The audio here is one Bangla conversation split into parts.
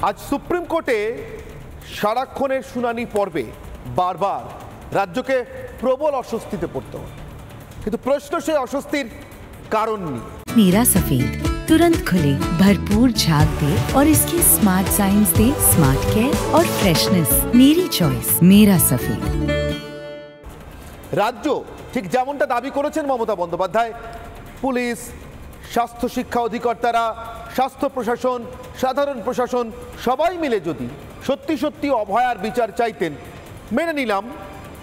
আজ সুপ্রিম কোর্টে সারাক্ষণের শুনানি পর্বে বারবার রাজ্যকে প্রবল অস্বস্তিতে পড়তে হয়, কিন্তু প্রশ্ন সেই অস্বস্তির কারণ নেই। नीरा सफेद तुरंत खुले, भरपूर झाग दे और इसकी स्मार्ट साइंस दे स्मार्ट केयर और फ्रेशनेस। मेरी चॉइस मेरा सफेद। রাজ্য ঠিক যেমনটা দাবি করেছেন মমতা বন্দ্যোপাধ্যায়, পুলিশ, স্বাস্থ্য শিক্ষা অধিকর্তারা, স্বাস্থ্য প্রশাসন, সাধারণ প্রশাসন সবাই মিলে যদি সত্যি সত্যি অভয়ার বিচার চাইতেন, মেনে নিলাম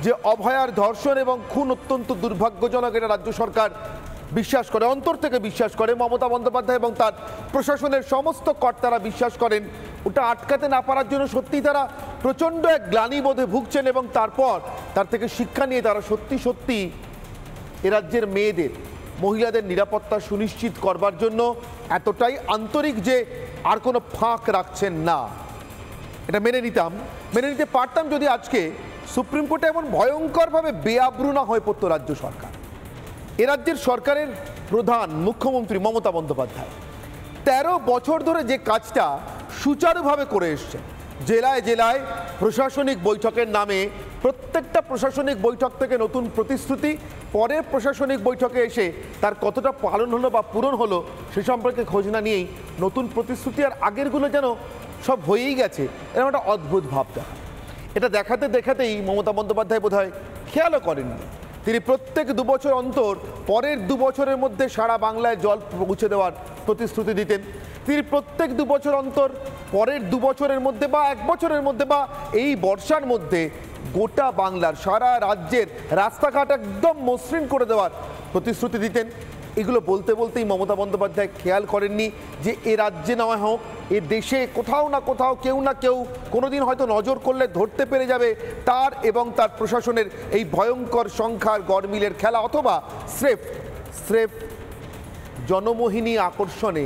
যে অভয়ার ধর্ষণ এবং খুন অত্যন্ত দুর্ভাগ্যজনক, এটা রাজ্য সরকার বিশ্বাস করে, অন্তর থেকে বিশ্বাস করে। মমতা বন্দ্যোপাধ্যায় এবং তার প্রশাসনের সমস্ত কর্তারা বিশ্বাস করেন। ওটা আটকাতে না পারার জন্য সত্যি তারা প্রচণ্ড এক গ্লানিবোধে ভুগছেন, এবং তারপর তার থেকে শিক্ষা নিয়ে তারা সত্যি সত্যি এ রাজ্যের মেয়েদের, মহিলাদের নিরাপত্তা সুনিশ্চিত করবার জন্য এতটাই আন্তরিক যে আর কোনো ফাঁক রাখছেন না। এটা মেনে নিতে পারতাম যদি আজকে সুপ্রিম কোর্টে এমন ভয়ঙ্করভাবে বেআব্রু না হয়ে পড়তো রাজ্য সরকার। এ রাজ্যের সরকারের প্রধান মুখ্যমন্ত্রী মমতা বন্দ্যোপাধ্যায় 13 বছর ধরে যে কাজটা সুচারুভাবে করে এসছেন, জেলায় জেলায় প্রশাসনিক বৈঠকের নামে প্রত্যেকটা প্রশাসনিক বৈঠক থেকে নতুন প্রতিশ্রুতি, পরের প্রশাসনিক বৈঠকে এসে তার কতটা পালন হলো বা পূরণ হলো সে সম্পর্কে খোঁজ না নিয়েই নতুন প্রতিশ্রুতি আর আগেরগুলো যেন সব হয়েই গেছে, এরকম একটা অদ্ভুত ভাব দেখা। এটা দেখাতেই মমতা বন্দ্যোপাধ্যায় বোধহয় খেয়ালও করেননি। তিনি প্রত্যেক 2 বছর অন্তর পরের 2 বছরের মধ্যে সারা বাংলায় জল পৌঁছে দেওয়ার প্রতিশ্রুতি দিতেন। তিনি প্রত্যেক 2 বছর অন্তর পরের 2 বছরের মধ্যে বা 1 বছরের মধ্যে বা এই বর্ষার মধ্যে গোটা বাংলার, সারা রাজ্যের রাস্তাঘাট একদম মসৃণ করে দেওয়ার প্রতিশ্রুতি দিতেন। এগুলো বলতেই মমতা বন্দ্যোপাধ্যায় খেয়াল করেননি যে এ রাজ্যে নয় হোক, এ দেশে কোথাও না কোথাও কেউ না কেউ কোনোদিন হয়তো নজর করলে ধরতে পেরে যাবে তার এবং তার প্রশাসনের এই ভয়ঙ্কর সংখ্যার গরমিলের খেলা, অথবা স্রেফ জনমোহিনী আকর্ষণে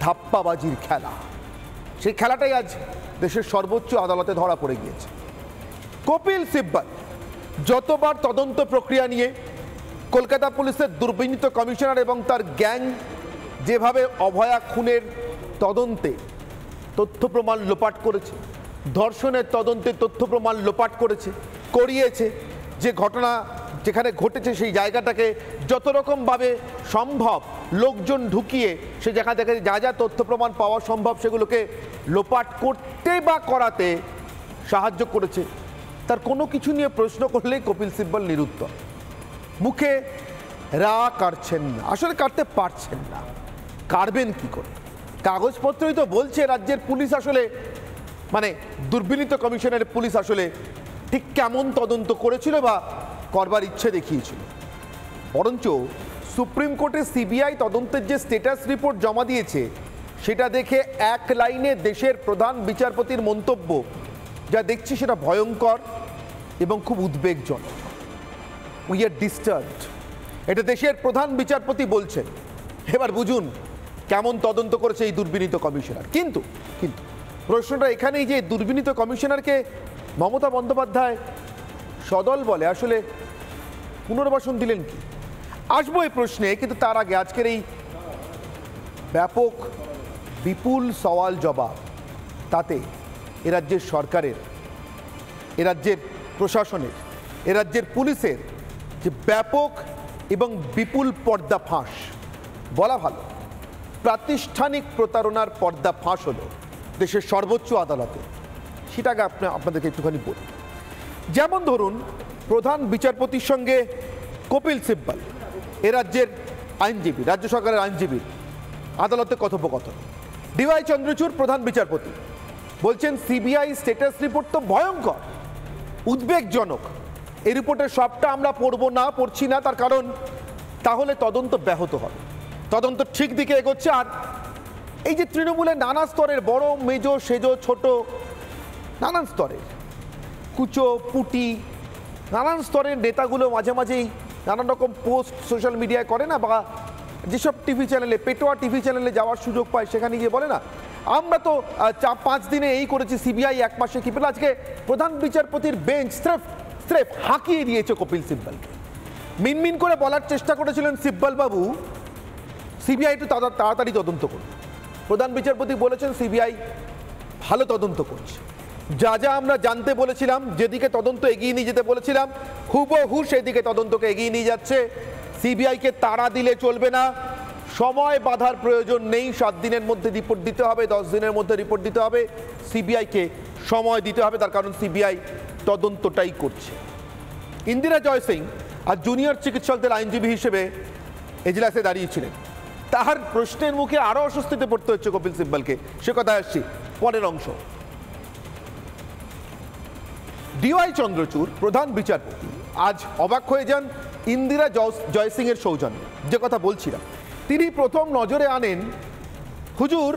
ধাপ্পাবাজির খেলা। সেই খেলাটাই আজ দেশের সর্বোচ্চ আদালতে ধরা পড়ে গিয়েছে। কপিল সিব্বল যতবার তদন্ত প্রক্রিয়া নিয়ে কলকাতা পুলিশের দুর্বিনীত কমিশনার এবং তার গ্যাং যেভাবে অভয়া খুনের তদন্তে তথ্য প্রমাণ লোপাট করেছে, ধর্ষণের তদন্তে তথ্য প্রমাণ লোপাট করিয়েছে, যে ঘটনা যেখানে ঘটেছে সেই জায়গাটাকে যত রকমভাবে সম্ভব লোকজন ঢুকিয়ে সে জায়গা থেকে যা তথ্য প্রমাণ পাওয়া সম্ভব সেগুলোকে লোপাট করতে বা করাতে সাহায্য করেছে, তার কোনো কিছু নিয়ে প্রশ্ন করলেই কপিল সিব্বল নিরুত্তর। মুখে রা কাটছেন না, আসলে কাটতে পারছেন না, কাটবেন কি করে? কাগজপত্রই তো বলছে রাজ্যের পুলিশ আসলে, মানে দুর্বিনীত কমিশনের পুলিশ আসলে ঠিক কেমন তদন্ত করেছিল বা করবার ইচ্ছে দেখিয়েছিল। বরঞ্চ সুপ্রিম কোর্টে সিবিআই তদন্তের যে স্ট্যাটাস রিপোর্ট জমা দিয়েছে সেটা দেখে এক লাইনে দেশের প্রধান বিচারপতির মন্তব্য যা দেখছি সেটা ভয়ঙ্কর এবং খুব উদ্বেগজনক। উই আর ডিস্টার্বড, এটা দেশের প্রধান বিচারপতি বলছেন। এবার বুঝুন কেমন তদন্ত করেছে এই দুর্বিনীত কমিশনার। কিন্তু প্রশ্নটা এখানেই যে দুর্বিনীত কমিশনারকে মমতা বন্দ্যোপাধ্যায় সদল বলে আসলে পুনর্বাসন দিলেন কি? আসবো এই প্রশ্নে, কিন্তু তার আগে আজকের এই ব্যাপক বিপুল সওয়াল জবাব, তাতে এ রাজ্যের সরকারের, এ রাজ্যের প্রশাসনের, এ রাজ্যের পুলিশের যে ব্যাপক এবং বিপুল পর্দাফাঁস, বলা ভালো প্রাতিষ্ঠানিক প্রতারণার পর্দাফাঁস হলো দেশের সর্বোচ্চ আদালতে, সেটাকে আপনাদেরকে একটুখানি বলি। যেমন ধরুন, প্রধান বিচারপতির সঙ্গে কপিল সিব্বল, এ রাজ্যের আইনজীবী, রাজ্য সরকারের আইনজীবী, আদালতে কথোপকথন। ডিওয়াই চন্দ্রচূড় প্রধান বিচারপতি বলছেন সিবিআই স্ট্যাটাস রিপোর্ট তো ভয়ঙ্কর, উদ্বেগজনক, এই রিপোর্টের সবটা আমরা পড়ছি না, তার কারণ তাহলে তদন্ত ব্যাহত হবে, তদন্ত ঠিক দিকে এগোচ্ছে। আর এই যে তৃণমূলের নানা স্তরের বড় মেজো সেজো ছোট নানান স্তরের কুচো পুটি নানান স্তরের নেতাগুলো মাঝে মাঝেই নানান রকম পোস্ট সোশ্যাল মিডিয়ায় করে না, বা যেসব টিভি চ্যানেলে, পেটোয়া টিভি চ্যানেলে যাওয়ার সুযোগ পায় সেখানে গিয়ে বলে না, আমরা তো 5 দিনে এই করেছি, সিবিআই 1 মাসে কি পেল। আজকে প্রধান বিচারপতির বেঞ্চ স্রেফ হাঁকিয়ে দিয়েছে কপিল সিব্বলকে। মিনমিন করে বলার চেষ্টা করেছিলেন সিব্বল বাবু, সিবিআই একটু তাড়াতাড়ি তদন্ত করুন। প্রধান বিচারপতি বলেছেন সিবিআই ভালো তদন্ত করছে। যা যা আমরা জানতে বলেছিলাম, যেদিকে তদন্ত এগিয়ে নিয়ে যেতে বলেছিলাম, হুবহু সেদিকে তদন্তকে এগিয়ে নিয়ে যাচ্ছে। সিবিআইকে তাড়া দিলে চলবে না, সময় বাধার প্রয়োজন নেই। 7 দিনের মধ্যে রিপোর্ট দিতে হবে, 10 দিনের মধ্যে রিপোর্ট দিতে হবে। সিবিআইকে সময় দিতে হবে, তার কারণ সিবিআই তদন্তটাই করছে। ইন্দিরা জয় সিং আর জুনিয়র চিকিৎসকদের আইনজীবী হিসেবে এজলাসে দাঁড়িয়েছিলেন। তাহার প্রশ্নের মুখে আরও অস্বস্তিতে পড়তে হচ্ছে কপিল সিব্বলকে। সে কথা আসছি পরের অংশ। ডিওয়াই চন্দ্রচূড় প্রধান বিচারপতি আজ অবাক হয়ে যান ইন্দিরা জয় সিং এর সৌজন্যে। যে কথা বলছিলাম, তিনি প্রথম নজরে আনেন হুজুর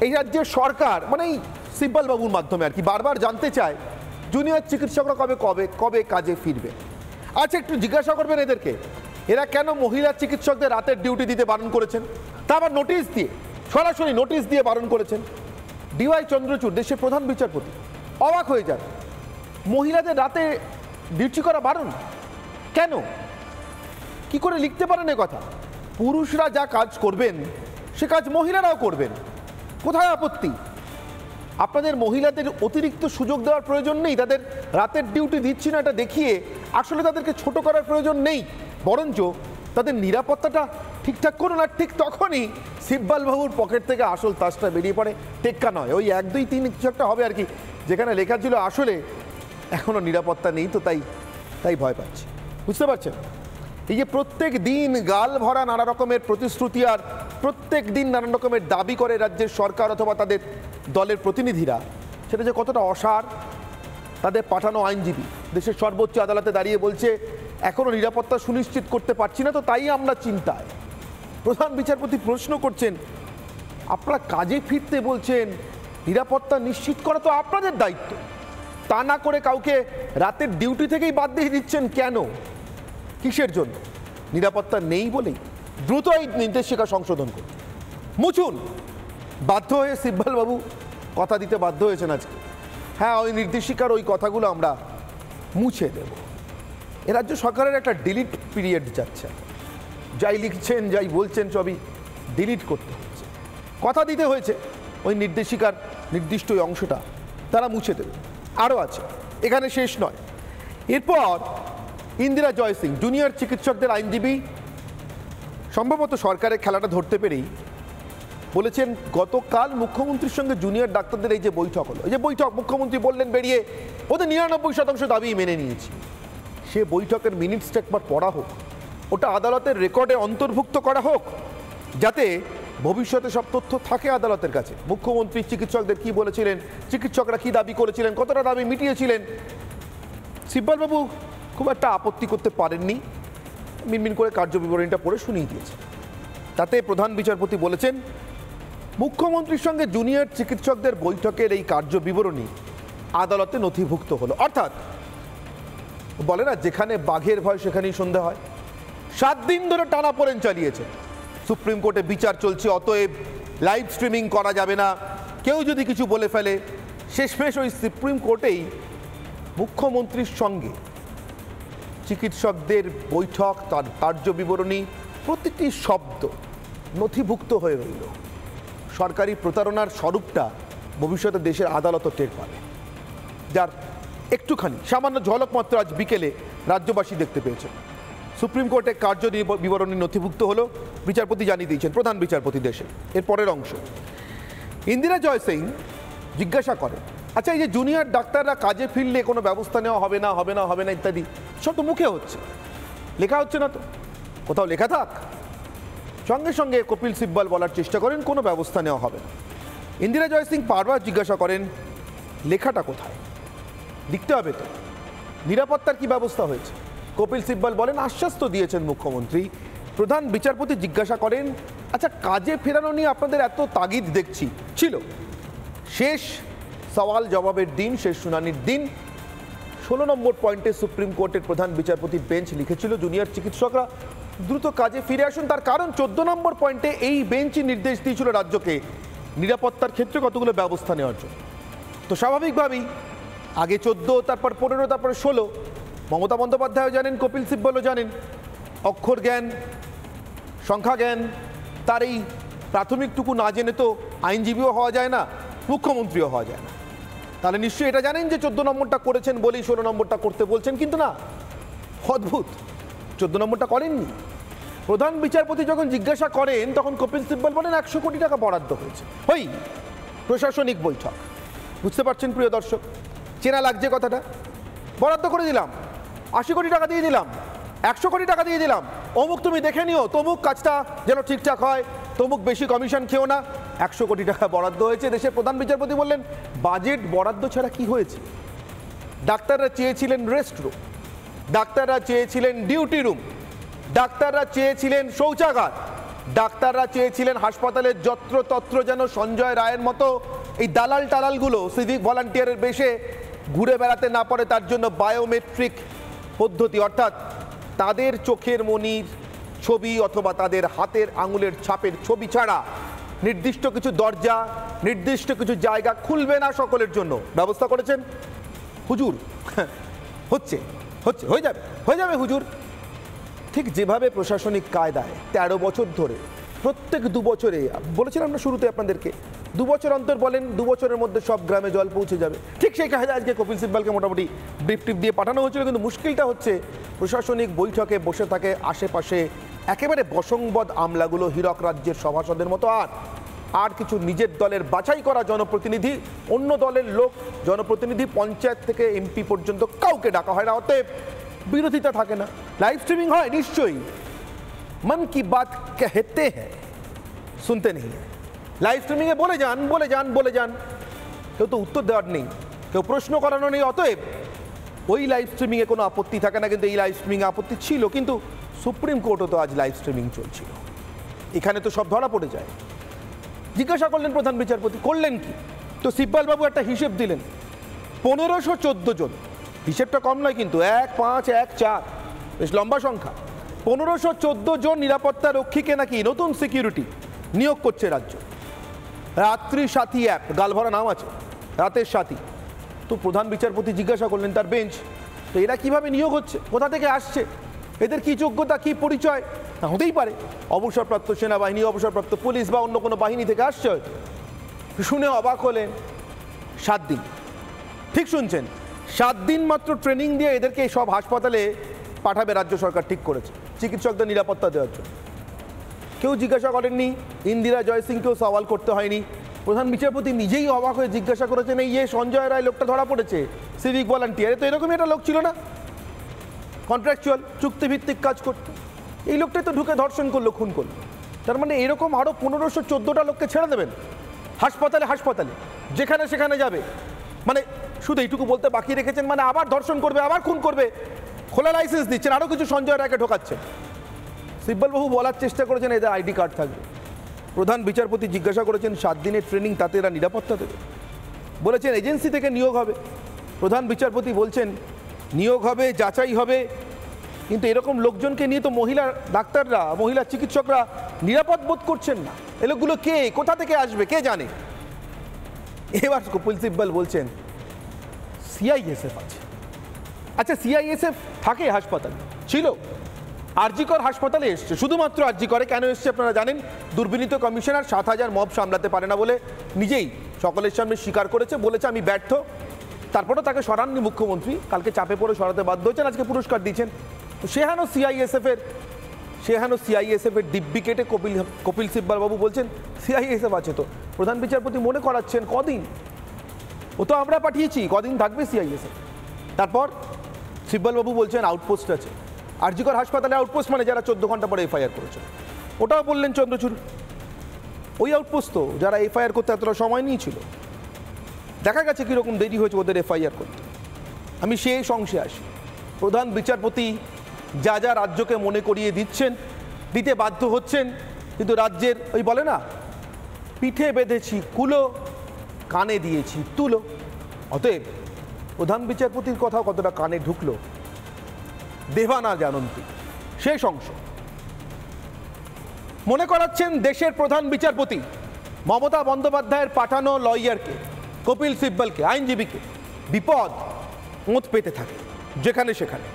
এই রাজ্যের সরকার, মানে এই সিব্বল বাবুর মাধ্যমে আর কি, বারবার জানতে চায় জুনিয়র চিকিৎসকরা কবে কাজে ফিরবে। আচ্ছা, একটু জিজ্ঞাসা করবেন এদেরকে, এরা কেন মহিলা চিকিৎসকদের রাতের ডিউটি দিতে বারণ করেছেন? তা আবার নোটিশ দিয়ে, সরাসরি নোটিশ দিয়ে বারণ করেছেন। ডিওয়াই চন্দ্রচূড় দেশের প্রধান বিচারপতি অবাক হয়ে যান, মহিলাদের রাতে ডিউটি করা বারণ কেন? কি করে লিখতে পারেন এ কথা? পুরুষরা যা কাজ করবেন সে কাজ মহিলারাও করবেন, কোথায় আপত্তি? আপনাদের মহিলাদের অতিরিক্ত সুযোগ দেওয়ার প্রয়োজন নেই, তাদের রাতের ডিউটি দিচ্ছি না এটা দেখিয়ে আসলে তাদেরকে ছোট করার প্রয়োজন নেই, বরঞ্চ তাদের নিরাপত্তাটা ঠিকঠাক করুন। আর ঠিক তখনই সিব্বল বাবুর পকেট থেকে আসল তাসটা বেরিয়ে পড়ে। টেক্কা নয়, ওই 1, 2, 3 কিছু একটা হবে আর কি, যেখানে লেখা ছিল আসলে এখনো নিরাপত্তা নেই, তো তাই ভয় পাচ্ছে। বুঝতে পারছেন? এই যে প্রত্যেক দিন গাল ভরা নানা রকমের প্রতিশ্রুতি আর প্রত্যেক দিন নানান রকমের দাবি করে রাজ্যের সরকার অথবা তাদের দলের প্রতিনিধিরা, সেটা যে কতটা অসার। তাদের পাঠানো আইনজীবী দেশের সর্বোচ্চ আদালতে দাঁড়িয়ে বলছে এখনো নিরাপত্তা সুনিশ্চিত করতে পারছি না, তো তাই আমরা চিন্তায়। প্রধান বিচারপতি প্রশ্ন করছেন, আপনারা কাজে ফিরতে বলছেন, নিরাপত্তা নিশ্চিত করা তো আপনাদের দায়িত্ব, তা না করে কাউকে রাতের ডিউটি থেকেই বাদ দিয়ে দিচ্ছেন কেন? কিসের জন্য? নিরাপত্তা নেই বলেই? দ্রুত এই নির্দেশিকা সংশোধন করুন, মুছুন। বাধ্য হয়ে সিব্বল বাবু কথা দিতে বাধ্য হয়েছেন আজকে। হ্যাঁ, ওই নির্দেশিকার ওই কথাগুলো আমরা মুছে দেব। এ রাজ্য সরকারের একটা ডিলিট পিরিয়ড যাচ্ছে, যাই লিখছেন যাই বলছেন সবই ডিলিট করতে হচ্ছে। কথা দিতে হয়েছে ওই নির্দেশিকার নির্দিষ্ট ওই অংশটা তারা মুছে দেবে। আরও আছে, এখানে শেষ নয়। এরপর ইন্দিরা জয় সিং জুনিয়র চিকিৎসকদের আইনজীবী সম্ভবত সরকারের খেলাটা ধরতে পেরেই বলেছেন, গতকাল মুখ্যমন্ত্রীর সঙ্গে জুনিয়র ডাক্তারদের এই যে বৈঠক হলো, এই যে বৈঠক মুখ্যমন্ত্রী বললেন বেরিয়ে ওদের 99% দাবি মেনে নিয়েছি, সে বৈঠকের মিনিটসটা একবার পড়া হোক, ওটা আদালতের রেকর্ডে অন্তর্ভুক্ত করা হোক, যাতে ভবিষ্যতে সব তথ্য থাকে আদালতের কাছে। মুখ্যমন্ত্রী চিকিৎসকদের কি বলেছিলেন, চিকিৎসকরা কি দাবি করেছিলেন, কতটা দাবি মিটিয়েছিলেন। সিব্বল বাবু খুব একটা আপত্তি করতে পারেননি, মিনমিন করে কার্যবিবরণীটা পড়ে শুনিয়ে দিয়েছে। তাতে প্রধান বিচারপতি বলেছেন, মুখ্যমন্ত্রীর সঙ্গে জুনিয়র চিকিৎসকদের বৈঠকের এই কার্যবিবরণী আদালতে নথিভুক্ত হলো। অর্থাৎ বলে না, যেখানে বাঘের ভয় সেখানেই সন্ধ্যা হয়। 7 দিন ধরে টানাপোড়েন চালিয়েছে, সুপ্রিম কোর্টে বিচার চলছে, অতএব লাইভ স্ট্রিমিং করা যাবে না, কেউ যদি কিছু বলে ফেলে। শেষমেশ ওই সুপ্রিম কোর্টেই মুখ্যমন্ত্রীর সঙ্গে চিকিৎসকদের বৈঠক, তার কার্যবিবরণী, প্রতিটি শব্দ নথিভুক্ত হয়ে রইল। সরকারি প্রতারণার স্বরূপটা ভবিষ্যতে দেশের আদালতও টের পাবে, যার একটুখানি সামান্য ঝলক মাত্র আজ বিকেলে রাজ্যবাসী দেখতে পেয়েছেন। সুপ্রিম কোর্টে কার্য বিবরণী নথিভুক্ত হলো, বিচারপতি জানিয়ে দিয়েছেন, প্রধান বিচারপতি দেশে। এর পরের অংশ, ইন্দিরা জয় সিং জিজ্ঞাসা করেন, আচ্ছা এই যে জুনিয়র ডাক্তাররা কাজে ফিরলে কোনো ব্যবস্থা নেওয়া হবে না হবে না হবে না ইত্যাদি, সব তো মুখে হচ্ছে, লেখা হচ্ছে না তো, কোথাও লেখা থাক। সঙ্গে সঙ্গে কপিল সিব্বল বলার চেষ্টা করেন কোনো ব্যবস্থা নেওয়া হবে না। ইন্দিরা জয় সিং বারবার জিজ্ঞাসা করেন, লেখাটা কোথায়, লিখতে হবে তো, নিরাপত্তার কি ব্যবস্থা হয়েছে? কপিল সিব্বল বলেন, আশ্বাস তো দিয়েছেন মুখ্যমন্ত্রী। প্রধান বিচারপতি জিজ্ঞাসা করেন, আচ্ছা কাজে ফেরানো নিয়ে আপনাদের এত তাগিদ দেখছি ছিল, শেষ সওয়াল জবাবের দিন, শেষ শুনানির দিন 16 নম্বর পয়েন্টে সুপ্রিম কোর্টের প্রধান বিচারপতি বেঞ্চ লিখেছিল জুনিয়র চিকিৎসকরা দ্রুত কাজে ফিরে আসুন। তার কারণ 14 নম্বর পয়েন্টে এই বেঞ্চই নির্দেশ দিয়েছিল রাজ্যকে নিরাপত্তার ক্ষেত্রে কতগুলো ব্যবস্থা নেওয়ার জন্য। তো স্বাভাবিকভাবেই আগে 14, তারপর 15, তারপর 16, মমতা বন্দ্যোপাধ্যায়ও জানেন, কপিল সিব্বলও জানেন, অক্ষর জ্ঞান, সংখ্যা জ্ঞান, তার এই প্রাথমিকটুকু না জেনে তো আইনজীবীও হওয়া যায় না। মুখ্যমন্ত্রীও হওয়া যায় না। তাহলে নিশ্চয়ই এটা জানেন যে 14 নম্বরটা করেছেন বলেই 16 নম্বরটা করতে বলছেন, কিন্তু না, অদ্ভুত, 14 নম্বরটা করেননি। প্রধান বিচারপতি যখন জিজ্ঞাসা করেন তখন কপিল সিব্বল বলেন 100 কোটি টাকা বরাদ্দ হয়েছে। ওই প্রশাসনিক বৈঠক, বুঝতে পারছেন প্রিয় দর্শক, চেনা লাগছে কথাটা। বরাদ্দ করে দিলাম, 80 কোটি টাকা দিয়ে দিলাম, 100 কোটি টাকা দিয়ে দিলাম, অমুক তুমি দেখে নিও, তমুক কাজটা যেন ঠিকঠাক হয়, তমুক বেশি কমিশন খেও না, 100 কোটি টাকা বরাদ্দ হয়েছে। দেশের প্রধান বিচারপতি বললেন বাজেট বরাদ্দ ছাড়া কি হয়েছে? ডাক্তাররা চেয়েছিলেন রেস্ট রুম, ডাক্তাররা চেয়েছিলেন ডিউটি রুম, ডাক্তাররা চেয়েছিলেন শৌচাগার, ডাক্তাররা চেয়েছিলেন হাসপাতালের যত্রতত্র যেন সঞ্জয় রায়ের মতো এই দালাল টালালগুলো সিভিক ভলান্টিয়ারের বেশে ঘুরে বেড়াতে না পারে, তার জন্য বায়োমেট্রিক পদ্ধতি, অর্থাৎ তাদের চোখের মনির ছবি অথবা তাদের হাতের আঙুলের ছাপের ছবি ছাড়া নির্দিষ্ট কিছু দরজা, নির্দিষ্ট কিছু জায়গা খুলবে না সকলের জন্য ব্যবস্থা করেছেন হুজুর। হচ্ছে হচ্ছে হয়ে যাবে হুজুর। ঠিক যেভাবে প্রশাসনিক কায়দায় 13 বছর ধরে প্রত্যেক 2 বছরে, বলেছিলাম না শুরুতে আপনাদেরকে, 2 বছর অন্তর বলেন 2 বছরের মধ্যে সব গ্রামে জল পৌঁছে যাবে, ঠিক সেই কায়দা আজকে কপিল সিব্বলকে মোটামুটি ব্রিফ টিপ দিয়ে পাঠানো হয়েছিল। কিন্তু মুশকিলটা হচ্ছে প্রশাসনিক বৈঠকে বসে থাকে আশেপাশে একেবারে বশংবদ আমলাগুলো, হীরক রাজ্যের সভাসদের মতো, আর কিছু নিজের দলের বাছাই করা জনপ্রতিনিধি, অন্য দলের লোক জনপ্রতিনিধি, পঞ্চায়েত থেকে এমপি পর্যন্ত কাউকে ডাকা হয় না। অতএব বিরোধিতা থাকে না। লাইভ স্ট্রিমিং হয় নিশ্চয়ই, মন কি বাত कहते हैं শুনতে নেই, লাইভ স্ট্রিমিংয়ে বলে যান, কেউ তো উত্তর দেওয়ার নেই, কেউ প্রশ্ন করানো নেই, অতএব ওই লাইভ স্ট্রিমিংয়ে কোনো আপত্তি থাকে না। কিন্তু এই লাইভ স্ট্রিমিংয়ে আপত্তি ছিল, কিন্তু সুপ্রিম কোর্টও তো আজ লাইভ স্ট্রিমিং চলছিল, এখানে তো সব ধরা পড়ে যায়। জিজ্ঞাসা করলেন প্রধান বিচারপতি, করলেন কি? তো সিব্বল বাবু একটা হিসেব দিলেন, 1514 জন, হিসেবটা কম নয় কিন্তু, 1, 5, 1, 4, বেশ লম্বা সংখ্যা। 1514 জন নিরাপত্তা রক্ষীকে নাকি নতুন সিকিউরিটি নিয়োগ করছে রাজ্য। রাত্রি সাথী অ্যাপ, গালভরা নাম আছে, রাতের সাথী। তো প্রধান বিচারপতি জিজ্ঞাসা করলেন তার বেঞ্চ, তো এরা কিভাবে নিয়োগ হচ্ছে, কোথা থেকে আসছে, এদের কি যোগ্যতা, কি পরিচয়? না হতেই পারে অবসরপ্রাপ্ত সেনাবাহিনী, অবসরপ্রাপ্ত পুলিশ বা অন্য কোনো বাহিনী থেকে আসছে হয়তো। শুনে অবাক হলেন, 7 দিন, ঠিক শুনছেন, 7 দিন মাত্র ট্রেনিং দিয়ে এদেরকে সব হাসপাতালে পাঠাবে রাজ্য সরকার, ঠিক করেছে চিকিৎসকদের নিরাপত্তা দেওয়ার জন্য। কেউ জিজ্ঞাসা করেননি, ইন্দিরা জয়সিংকেও সওয়াল করতে হয়নি। প্রধান বিচারপতি নিজেই অবাক হয়ে জিজ্ঞাসা করেছেন, এই সঞ্জয় রায় লোকটা ধরা পড়েছে সিভিক ভলান্টিয়ারে, তো এরকমই একটা লোক ছিল না, কন্ট্রাকচুয়াল চুক্তিভিত্তিক কাজ করতো, এই লোকটাই তো ঢুকে ধর্ষণ করলো, খুন করলো। তার মানে এরকম আরও 1514টা লোককে ছেড়ে দেবেন হাসপাতালে যেখানে সেখানে যাবে, মানে শুধু এইটুকু বলতে বাকি রেখেছেন, মানে আবার ধর্ষণ করবে, আবার খুন করবে, খোলা লাইসেন্স দিচ্ছেন, আরও কিছু সঞ্জয় রায়কে ঢোকাচ্ছেন। সিব্বলবাবু বলার চেষ্টা করেছেন এদের আইডি কার্ড থাকবে। প্রধান বিচারপতি জিজ্ঞাসা করেছেন 7 দিনের ট্রেনিং, তাতে এরা নিরাপত্তা দেবে? বলেছেন এজেন্সি থেকে নিয়োগ হবে। প্রধান বিচারপতি বলছেন নিয়োগ হবে, যাচাই হবে, কিন্তু এরকম লোকজনকে নিয়ে তো মহিলা ডাক্তাররা, মহিলা চিকিৎসকরা নিরাপদ বোধ করছেন না। এ লোকগুলো কে, কোথা থেকে আসবে, কে জানে? এবার কপিল সিব্বল বলছেন সিআইএসএফ আছে। আচ্ছা, সিআইএসএফ থাকে হাসপাতালে, ছিল, আরজিকর হাসপাতালে এসছে, শুধুমাত্র আরজিকরে কেন এসছে আপনারা জানেন? দুর্বিনীত কমিশনার 7000 মব সামলাতে পারে না বলে নিজেই সকলের সামনে স্বীকার করেছে, বলেছে আমি ব্যর্থ। তারপরেও তাকে সরাননি মুখ্যমন্ত্রী, কালকে চাপে পড়ে সরাতে বাধ্য হয়েছেন, আজকে পুরস্কার দিয়েছেন। তো সেহানো সিআইএসএফের দিব্যি কেটে কপিল সিব্বল বাবু বলছেন সিআইএসএফ আছে। তো প্রধান বিচারপতি মনে করাচ্ছেন কদিন, ও তো আমরা পাঠিয়েছি, কদিন থাকবে সিআইএসএফ? তারপর সিব্বল বাবু বলছেন আউটপোস্ট আছে। আরজিকর হাসপাতালে আউটপোস্ট মানে যারা 14 ঘন্টা পরে এফআইআর করেছে, ওটাও বললেন চন্দ্রচূড়। ওই আউটপোস্ট তো যারা এফআইআর করতে এতটা সময় নিয়েছিল, দেখা গেছে কীরকম দেরি হয়েছে ওদের এফআইআর করতে। আমি সেই অংশে আসি। প্রধান বিচারপতি যা যা রাজ্যকে মনে করিয়ে দিতে বাধ্য হচ্ছেন, কিন্তু রাজ্যের ওই বলে না, পিঠে বেঁধেছি কুলো, কানে দিয়েছি তুলো। অতএব প্রধান বিচারপতির কথা কতটা কানে ঢুকলো দেবানা জানন্তি শেষ অংশ। মনে করাচ্ছেন দেশের প্রধান বিচারপতি মমতা বন্দ্যোপাধ্যায়ের পাঠানো লয়ারকে, কপিল সিব্বলকে, আইনজীবীকে বিপদ ওঁত পেতে থাকে যেখানে সেখানে।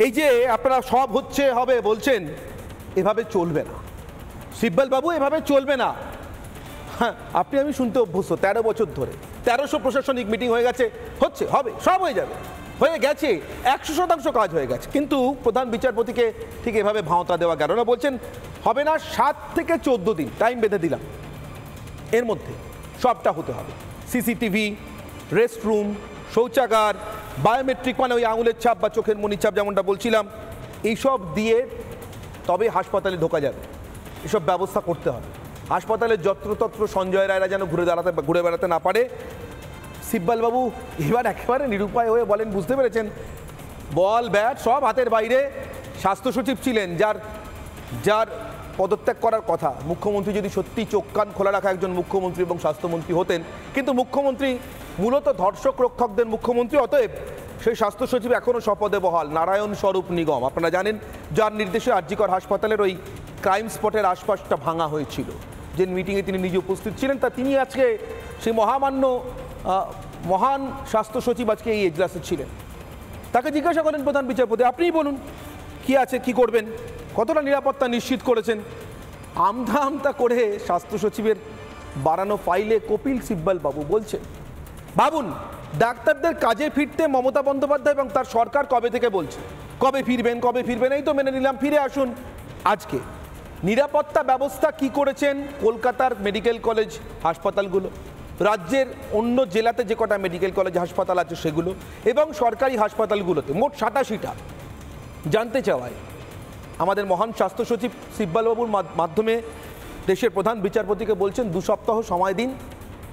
এই যে আপনারা সব হচ্ছে হবে বলছেন, এভাবে চলবে না সিব্বল বাবু, এভাবে চলবে না। হ্যাঁ, আপনি আমি শুনতে অভ্যস্ত 13 বছর ধরে 1300 প্রশাসনিক মিটিং হয়ে গেছে, হচ্ছে, হবে, সব হয়ে যাবে, হয়ে গেছে, 100% কাজ হয়ে গেছে। কিন্তু প্রধান বিচারপতিকে ঠিক এভাবে ভাঁওতা দেওয়া গেল না, বলছেন হবে না, 7 থেকে 14 দিন টাইম বেঁধে দিলাম, এর মধ্যে সবটা হতে হবে। সিসিটিভি, রেস্টরুম, শৌচাগার, বায়োমেট্রিক মানে ওই আঙুলের ছাপ বা চোখের মনির ছাপ যেমনটা বলছিলাম, এইসব দিয়ে তবে হাসপাতালে ঢোকা যাবে, এসব ব্যবস্থা করতে হবে। হাসপাতালের যত্রতত্র সঞ্জয় রায়রা যেন ঘুরে বেড়াতে না পারে। সিব্বালবাবু এবার একেবারে নিরুপায় হয়ে বলেন, বুঝতে পেরেছেন বল ব্যাট সব হাতের বাইরে। স্বাস্থ্য সচিব ছিলেন যার পদত্যাগ করার কথা। মুখ্যমন্ত্রী যদি সত্যি চোখ কান খোলা রাখা একজন মুখ্যমন্ত্রী এবং স্বাস্থ্যমন্ত্রী হতেন, কিন্তু মুখ্যমন্ত্রী মূলত ধর্ষক রক্ষকদের মুখ্যমন্ত্রী, অতএব সেই স্বাস্থ্য সচিব এখনও শপথে বহাল নারায়ণ স্বরূপ নিগম, আপনারা জানেন, যার নির্দেশে আরজিকর হাসপাতালের ওই ক্রাইম স্পটের আশপাশটা ভাঙা হয়েছিল, যে মিটিংয়ে তিনি নিজে উপস্থিত ছিলেন, তা তিনি আজকে সেই মহান স্বাস্থ্য সচিব আজকে এই এজলাসে ছিলেন। তাকে জিজ্ঞাসা করেন প্রধান বিচারপতি, আপনিই বলুন কি আছে, কি করবেন, কতটা নিরাপত্তা নিশ্চিত করেছেন। আমতা করে স্বাস্থ্য সচিবের বাড়ানো ফাইলে কপিল সিব্বল বাবু বলছেন, ভাবুন ডাক্তারদের কাজে ফিরতে মমতা বন্দ্যোপাধ্যায় এবং তার সরকার কবে থেকে বলছে, কবে ফিরবেন, এই তো মেনে নিলাম, ফিরে আসুন। আজকে নিরাপত্তা ব্যবস্থা কি করেছেন কলকাতার মেডিকেল কলেজ হাসপাতালগুলো, রাজ্যের অন্য জেলাতে যে কটা মেডিকেল কলেজ হাসপাতাল আছে সেগুলো, এবং সরকারি হাসপাতালগুলোতে মোট 87টা জানতে চাওয়ায় আমাদের মহান স্বাস্থ্য সচিব সিব্বলবাবুর মাধ্যমে দেশের প্রধান বিচারপতিকে বলছেন 2 সপ্তাহ সময় দিন,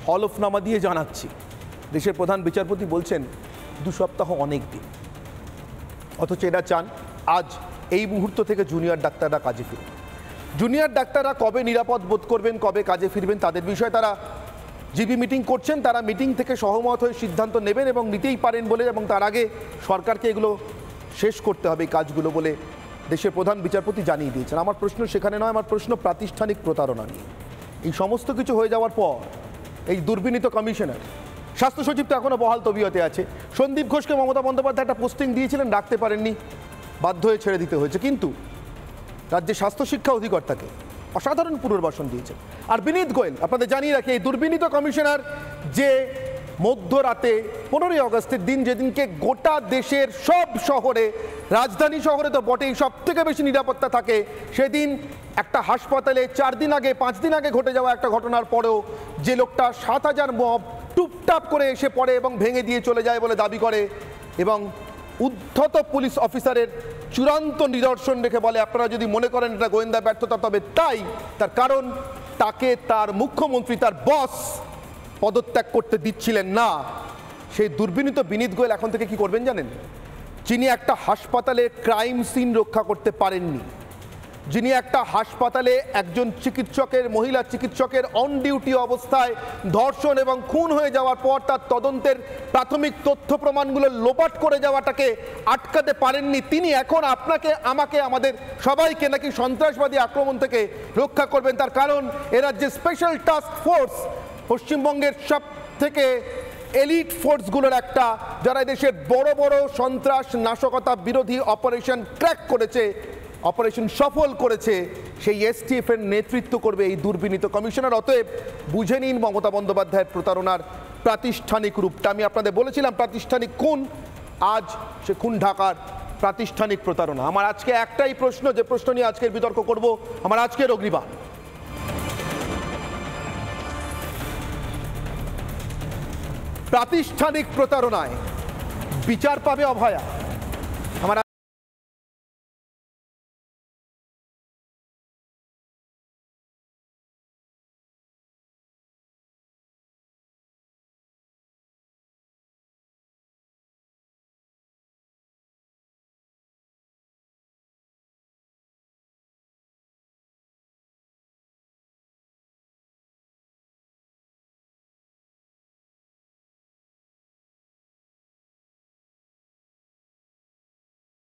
হলফনামা দিয়ে জানাচ্ছি। দেশের প্রধান বিচারপতি বলছেন 2 সপ্তাহ অনেক দিন, অথচ এরা চান আজ এই মুহূর্ত থেকে জুনিয়র ডাক্তাররা কাজে ফিরবে। জুনিয়র ডাক্তাররা কবে নিরাপদ বোধ করবেন, কবে কাজে ফিরবেন, তাদের বিষয়ে তারা জিবি মিটিং করছেন, তারা মিটিং থেকে সহমত হয়ে সিদ্ধান্ত নেবেন এবং নিতেই পারেন বলে, এবং তার আগে সরকারকে এগুলো শেষ করতে হবে এই কাজগুলো বলে দেশের প্রধান বিচারপতি জানিয়ে দিয়েছেন। আমার প্রশ্ন সেখানে নয়, আমার প্রশ্ন প্রাতিষ্ঠানিক প্রতারণা নিয়ে। এই সমস্ত কিছু হয়ে যাওয়ার পর এই দুর্বিনীত কমিশনার, স্বাস্থ্য সচিব তো এখনও বহাল তবিয়তে আছে। সন্দীপ ঘোষকে মমতা বন্দ্যোপাধ্যায় একটা পোস্টিং দিয়েছিলেন, রাখতে পারেননি, বাধ্য হয়ে ছেড়ে দিতে হয়েছে। কিন্তু রাজ্যের স্বাস্থ্য শিক্ষা অধিকর্তাকে অসাধারণ পুনর্বাসন দিয়েছেন। আর বিনীত গোয়েল, আপনাদের জানিয়ে রাখি, এই দুর্বিনীত কমিশনার যে মধ্যরাতে 15ই আগস্টের দিন, যেদিনকে গোটা দেশের সব শহরে, রাজধানী শহরে তো বটেই সব থেকে বেশি নিরাপত্তা থাকে, সেদিন একটা হাসপাতালে 4 দিন আগে 5 দিন আগে ঘটে যাওয়া একটা ঘটনার পরেও যে লোকটা 7000 মব টুপটাপ করে এসে পড়ে এবং ভেঙে দিয়ে চলে যায় বলে দাবি করে, এবং উদ্ধত পুলিশ অফিসারের চূড়ান্ত নিদর্শন রেখে বলে, আপনারা যদি মনে করেন এটা গোয়েন্দা ব্যর্থতা তবে তাই, তার কারণ তাকে তার মুখ্যমন্ত্রী, তার বস পদত্যাগ করতে দিচ্ছিলেন না। সেই দুর্বিনীত বিনীত গোয়েল এখন থেকে কি করবেন জানেন? যিনি একটা হাসপাতালে ক্রাইম সিন রক্ষা করতে পারেননি, যিনি একটা হাসপাতালে একজন চিকিৎসকের, মহিলা চিকিৎসকের অন ডিউটি অবস্থায় ধর্ষণ এবং খুন হয়ে যাওয়ার পর তার তদন্তের প্রাথমিক তথ্য প্রমাণগুলো লোপাট করে যাওয়াটাকে আটকাতে পারেননি, তিনি এখন আপনাকে, আমাকে, আমাদের সবাইকে নাকি সন্ত্রাসবাদী আক্রমণ থেকে রক্ষা করবেন। তার কারণ এ রাজ্যে স্পেশাল টাস্ক ফোর্স, পশ্চিমবঙ্গের সব থেকে এলিট ফোর্সগুলোর একটা, যারা দেশের বড় বড় সন্ত্রাস নাশকতা বিরোধী অপারেশন ক্র্যাক করেছে, অপারেশন সফল করেছে, সেই এসটিএফ এর নেতৃত্ব করবে এই দুর্বিনীত কমিশনার। অতএব বুঝে নিন মমতা বন্দ্যোপাধ্যায়ের প্রতারণার প্রাতিষ্ঠানিক রূপটা। আমি আপনাদের বলেছিলাম প্রাতিষ্ঠানিক খুন, আজ সে খুন ঢাকার প্রাতিষ্ঠানিক প্রতারণা। আমার আজকে একটাই প্রশ্ন, যে প্রশ্ন নিয়ে আজকের বিতর্ক করব, আমার আজকের অগ্নিবাণ, প্রাতিষ্ঠানিক প্রতারণায় বিচার পাবে অভয়া?